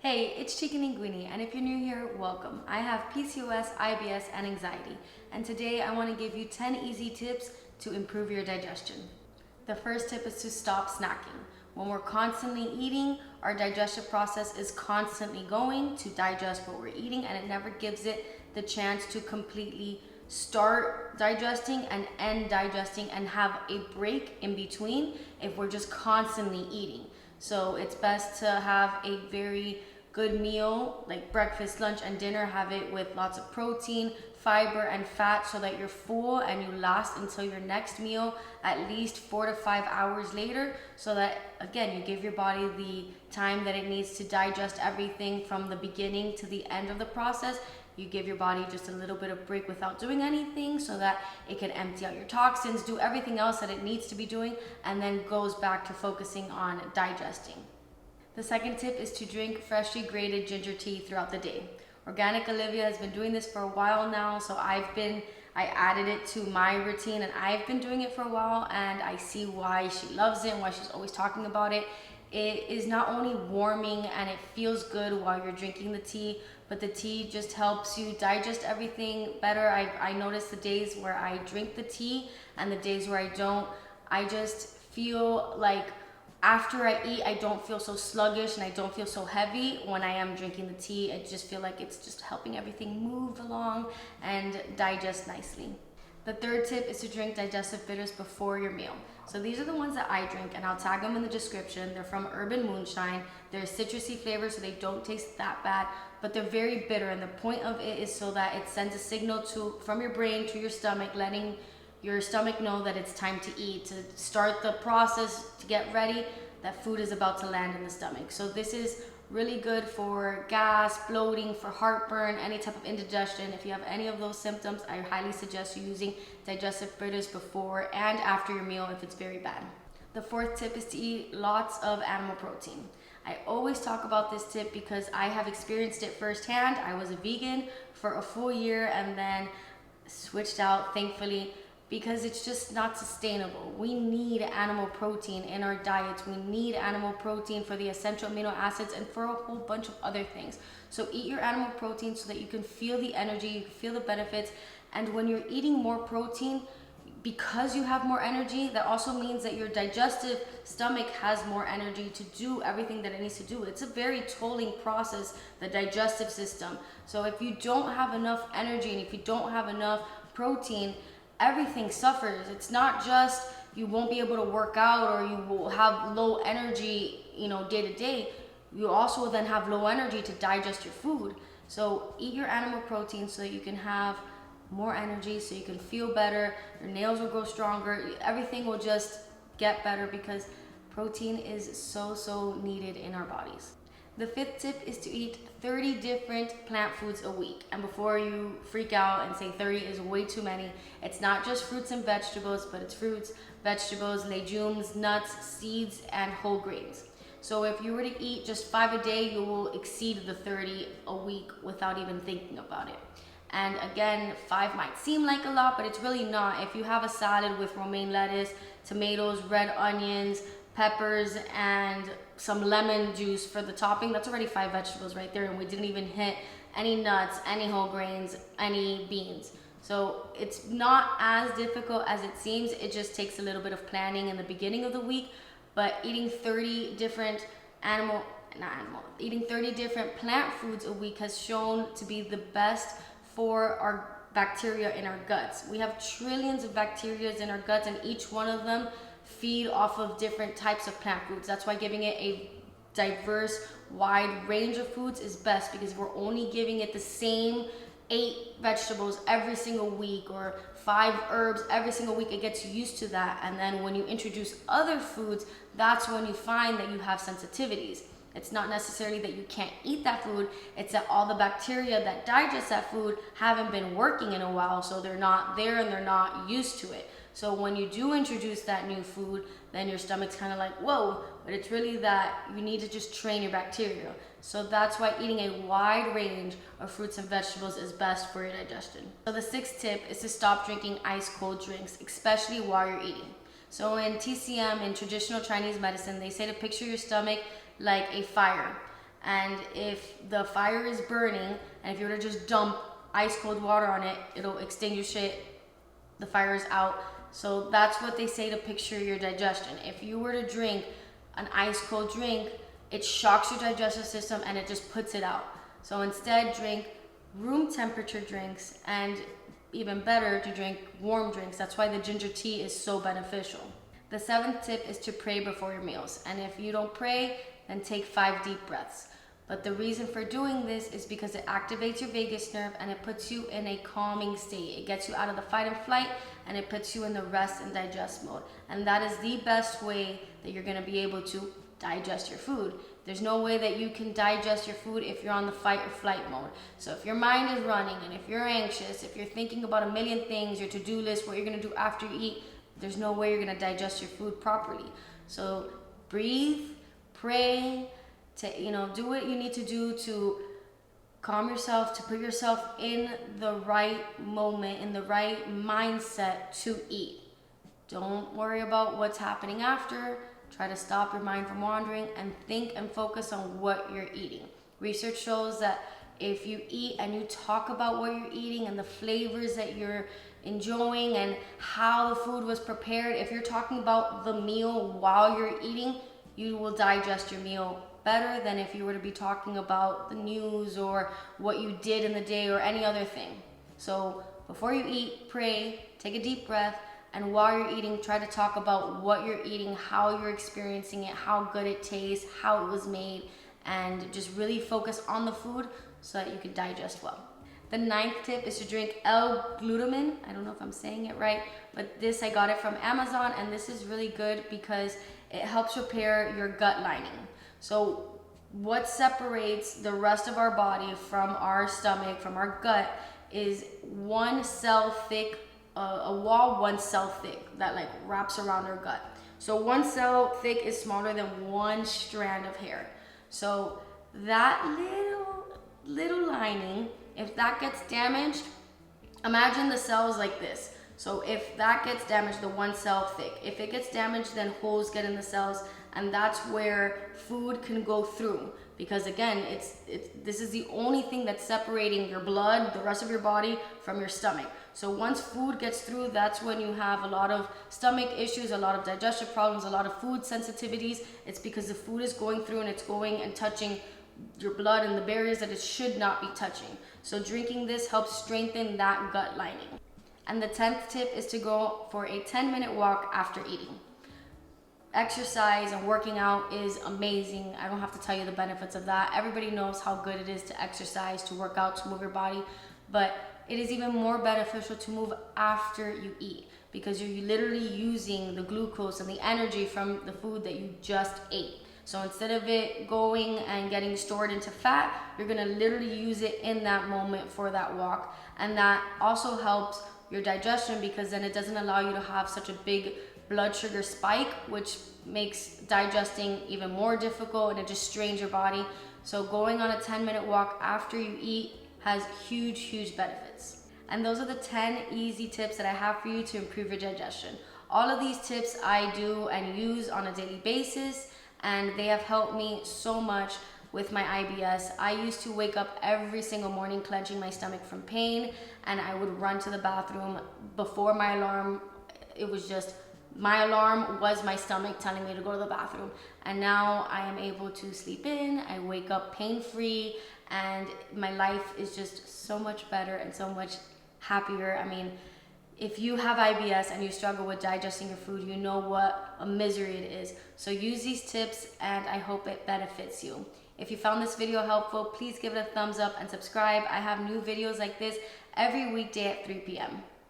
Hey, it's Chicken Linguini, and if you're new here, welcome. I have PCOS, IBS, and anxiety, and today I want to give you 10 easy tips to improve your digestion. The first tip is to stop snacking. When we're constantly eating, our digestive process is constantly going to digest what we're eating, and it never gives it the chance to completely start digesting and end digesting and have a break in between if we're just constantly eating. So it's best to have a very good meal like breakfast, lunch, and dinner. Have it with lots of protein, fiber, and fat so that you're full and you last until your next meal at least 4 to 5 hours later, so that again you give your body the time that it needs to digest everything from the beginning to the end of the process. You give your body just a little bit of break without doing anything so that it can empty out your toxins, do everything else that it needs to be doing, and then goes back to focusing on digesting. The second tip is to drink freshly grated ginger tea throughout the day. Organic Olivia has been doing this for a while now, so I added it to my routine, and I've been doing it for a while, and I see why she loves it and why she's always talking about it. It is not only warming and it feels good while you're drinking the tea, but the tea just helps you digest everything better. I notice the days where I drink the tea and the days where I don't, I just feel like after I eat, I don't feel so sluggish and I don't feel so heavy when I am drinking the tea. I just feel like it's just helping everything move along and digest nicely. The third tip is to drink digestive bitters before your meal. So these are the ones that I drink, and I'll tag them in the description. They're from Urban Moonshine. They're citrusy flavors, so they don't taste that bad, but they're very bitter, and the point of it is so that it sends a signal from your brain to your stomach, letting your stomach know that it's time to eat, to start the process, to get ready, that food is about to land in the stomach. So this is really good for gas, bloating, for heartburn, any type of indigestion. If you have any of those symptoms, I highly suggest you using digestive bitters before and after your meal if it's very bad. The fourth tip is to eat lots of animal protein. I always talk about this tip because I have experienced it firsthand. I was a vegan for a full year and then switched out, thankfully, because it's just not sustainable. We need animal protein in our diets. We need animal protein for the essential amino acids and for a whole bunch of other things. So eat your animal protein so that you can feel the energy, you can feel the benefits. And when you're eating more protein, because you have more energy, that also means that your digestive stomach has more energy to do everything that it needs to do. It's a very tolling process, the digestive system. So if you don't have enough energy and if you don't have enough protein, everything suffers. It's not just you won't be able to work out or you will have low energy, day to day. You also then have low energy to digest your food. So eat your animal protein so that you can have more energy, so you can feel better, your nails will grow stronger, everything will just get better because protein is so needed in our bodies. The fifth tip is to eat 30 different plant foods a week. And before you freak out and say 30 is way too many, it's not just fruits and vegetables, but it's fruits, vegetables, legumes, nuts, seeds, and whole grains. So if you were to eat just 5 a day, you will exceed the 30 a week without even thinking about it. And again, 5 might seem like a lot, but it's really not. If you have a salad with romaine lettuce, tomatoes, red onions, peppers, and some lemon juice for the topping, that's already 5 vegetables right there, and we didn't even hit any nuts, any whole grains, any beans. So it's not as difficult as it seems. It just takes a little bit of planning in the beginning of the week, but eating 30 different eating 30 different plant foods a week has shown to be the best for our bacteria in our guts. We have trillions of bacteria in our guts, and each one of them feed off of different types of plant foods. That's why giving it a diverse, wide range of foods is best, because if we're only giving it the same 8 vegetables every single week or 5 herbs every single week, it gets used to that. And then when you introduce other foods, that's when you find that you have sensitivities. It's not necessarily that you can't eat that food, it's that all the bacteria that digest that food haven't been working in a while, so they're not there and they're not used to it. So when you do introduce that new food, then your stomach's kind of like, whoa, but it's really that you need to just train your bacteria. So that's why eating a wide range of fruits and vegetables is best for your digestion. So the 6th tip is to stop drinking ice cold drinks, especially while you're eating. So in TCM, in traditional Chinese medicine, they say to picture your stomach like a fire. And if the fire is burning, and if you were to just dump ice cold water on it, it'll extinguish it, the fire is out. So that's what they say to picture your digestion. If you were to drink an ice cold drink, it shocks your digestive system and it just puts it out. So instead, drink room temperature drinks, and even better to drink warm drinks. That's why the ginger tea is so beneficial. The 7th tip is to pray before your meals. And if you don't pray, then take 5 deep breaths. But the reason for doing this is because it activates your vagus nerve and it puts you in a calming state. It gets you out of the fight and flight and it puts you in the rest and digest mode. And that is the best way that you're gonna be able to digest your food. There's no way that you can digest your food if you're on the fight or flight mode. So if your mind is running and if you're anxious, if you're thinking about a million things, your to-do list, what you're gonna do after you eat, there's no way you're gonna digest your food properly. So breathe, pray, do what you need to do to calm yourself, to put yourself in the right moment, in the right mindset to eat. Don't worry about what's happening after. Try to stop your mind from wandering and think and focus on what you're eating. Research shows that if you eat and you talk about what you're eating and the flavors that you're enjoying and how the food was prepared, if you're talking about the meal while you're eating, you will digest your meal better than if you were to be talking about the news or what you did in the day or any other thing. So before you eat, pray, take a deep breath, and while you're eating, try to talk about what you're eating, how you're experiencing it, how good it tastes, how it was made, and just really focus on the food so that you can digest well. The 9th tip is to drink L-glutamine. I don't know if I'm saying it right, but I got it from Amazon, and this is really good because it helps repair your gut lining. So what separates the rest of our body from our stomach, from our gut, is one cell thick, a wall 1 cell thick that like wraps around our gut. So 1 cell thick is smaller than 1 strand of hair. So that little lining, if that gets damaged, imagine the cells like this. So if that gets damaged, the 1 cell thick, if it gets damaged, then holes get in the cells, and that's where food can go through. Because again, this is the only thing that's separating your blood, the rest of your body, from your stomach. So once food gets through, that's when you have a lot of stomach issues, a lot of digestive problems, a lot of food sensitivities. It's because the food is going through and it's going and touching your blood and the barriers that it should not be touching. So drinking this helps strengthen that gut lining. And the 10th tip is to go for a 10-minute walk after eating. Exercise and working out is amazing. I don't have to tell you the benefits of that. Everybody knows how good it is to exercise, to work out, to move your body, but it is even more beneficial to move after you eat because you're literally using the glucose and the energy from the food that you just ate. So instead of it going and getting stored into fat, you're gonna literally use it in that moment for that walk. And that also helps your digestion because then it doesn't allow you to have such a big blood sugar spike, which makes digesting even more difficult and it just strains your body. So going on a 10-minute walk after you eat has huge benefits. And those are the 10 easy tips that I have for you to improve your digestion. All of these tips I do and use on a daily basis, and they have helped me so much with my IBS. I used to wake up every single morning clenching my stomach from pain, and I would run to the bathroom before my alarm. It was just, my alarm was my stomach telling me to go to the bathroom. And now I am able to sleep in, I wake up pain-free, and my life is just so much better and so much happier. I mean, if you have IBS and you struggle with digesting your food, you know what a misery it is. So use these tips and I hope it benefits you. If you found this video helpful, please give it a thumbs up and subscribe. I have new videos like this every weekday at 3 p.m.